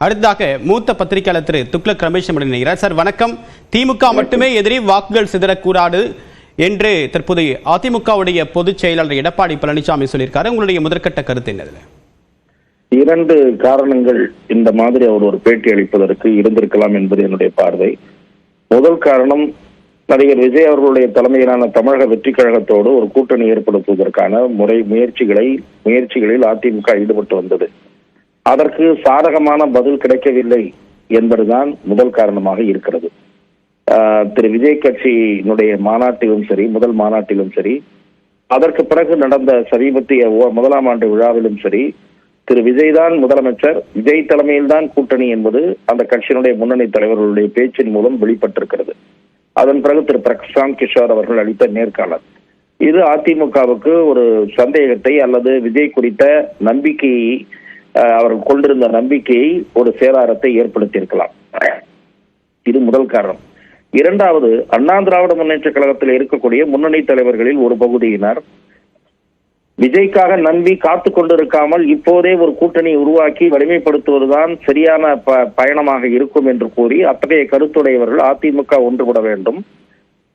அடுத்ததாக மூத்த பத்திரிகையாளர் திரு துக்ளக் ரமேஷ் நினைக்கிறார். சார் வணக்கம். திமுக மட்டுமே எதிரி, வாக்குகள் சிதறக்கூடாது என்று தற்போது அதிமுகவுடைய பொதுச் செயலாளர் எடப்பாடி பழனிசாமி சொல்லியிருக்காரு. உங்களுடைய முதற்கட்ட கருத்து என்னது? இரண்டு காரணங்கள் இந்த மாதிரி அவர் ஒரு பேட்டி அளிப்பதற்கு இருந்திருக்கலாம் என்பது என்னுடைய பார்வை. முதல் காரணம், நடிகர் விஜய் அவர்களுடைய தலைமையிலான தமிழக வெற்றி கழகத்தோடு ஒரு கூட்டணி ஏற்படுத்துவதற்கான முயற்சிகளில் அதிமுக ஈடுபட்டு வந்தது. அதற்கு சாதகமான பதில் கிடைக்கவில்லை என்பதுதான் முதல் காரணமாக இருக்கிறது. திரு விஜய் கட்சியினுடைய மாநாட்டிலும் சரி, முதல் மாநாட்டிலும் சரி, அதற்கு பிறகு நடந்த சமீபத்திய முதலாம் ஆண்டு விழாவிலும் சரி, திரு விஜய் தான் முதலமைச்சர், விஜய் தலைமையில் தான் கூட்டணி என்பது அந்த கட்சியினுடைய முன்னணி தலைவர்களுடைய பேச்சின் மூலம் வெளிப்பட்டிருக்கிறது. அதன் பிறகு திரு பிரசாந்த் கிஷோர் அவர்கள் அளித்த நேர்காணல், இது அதிமுகவுக்கு ஒரு சந்தேகத்தை அல்லது விஜய் குறித்த நம்பிக்கையை, அவர்கள் கொண்டிருந்த நம்பிக்கையை, ஒரு சேதாரத்தை ஏற்படுத்தி இருக்கலாம். இது முதல் காரணம். இரண்டாவது, அண்ணா திராவிட முன்னேற்ற கழகத்தில் இருக்கக்கூடிய முன்னணி தலைவர்களில் ஒரு பகுதியினர் விஜய்க்காக நம்பி காத்து கொண்டிருக்காமல் இப்போதே ஒரு கூட்டணி உருவாக்கி வலிமைப்படுத்துவதுதான் சரியான பயணமாக இருக்கும் என்று கூறி அத்தகைய கருத்துடையவர்கள் அதிமுக ஒன்றுபட வேண்டும்.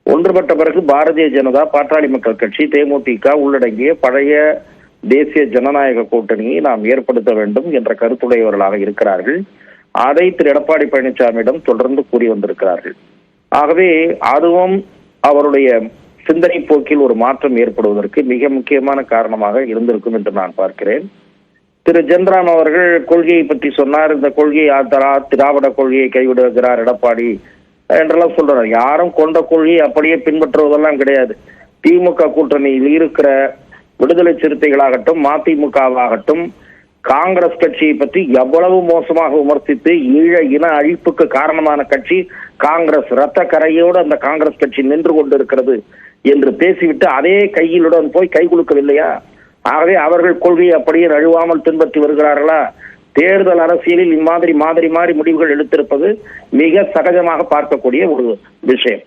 ஒன்றுபட்ட பிறகு பாரதிய ஜனதா, பாட்டாளி மக்கள் கட்சி, தேமுதிக உள்ளடங்கிய பழைய தேசிய ஜனநாயக கூட்டணியை நாம் ஏற்படுத்த வேண்டும் என்ற கருத்துடையவர்களாக இருக்கிறார்கள். அதை திரு எடப்பாடி பழனிசாமியிடம் தொடர்ந்து கூறி வந்திருக்கிறார்கள். ஆகவே அதுவும் அவருடைய சிந்தனை போக்கில் ஒரு மாற்றம் ஏற்படுவதற்கு மிக முக்கியமான காரணமாக இருந்திருக்கும் என்று நான் பார்க்கிறேன். திரு ஜெயராம் அவர்கள் கொள்கையை பற்றி சொன்னார். இந்த கொள்கையை திராவிட கொள்கையை கைவிடுகிறார் எடப்பாடி என்றெல்லாம் சொல்றார். யாரும் கொண்ட கொள்கையை அப்படியே பின்பற்றுவதெல்லாம் கிடையாது. திமுக கூட்டணியில் இருக்கிற விடுதலை சிறுத்தைகளாகட்டும், மதிமுகவாகட்டும், காங்கிரஸ் கட்சியை பற்றி எவ்வளவு மோசமாக விமர்சித்து ஈழ இன அழிப்புக்கு காரணமான கட்சி காங்கிரஸ், ரத்த கரையோடு அந்த காங்கிரஸ் கட்சி நின்று கொண்டிருக்கிறது என்று பேசிவிட்டு அதே கையிலுடன் போய் கை குலுக்கவில்லையா? ஆகவே அவர்கள் கொள்கையை அப்படியே நழுவாமல் பின்பற்றி வருகிறார்களா? தேர்தல் அரசியலில் இம்மாதிரி மாறி முடிவுகள் எடுத்திருப்பது மிக சகஜமாக பார்க்கக்கூடிய ஒரு விஷயம்.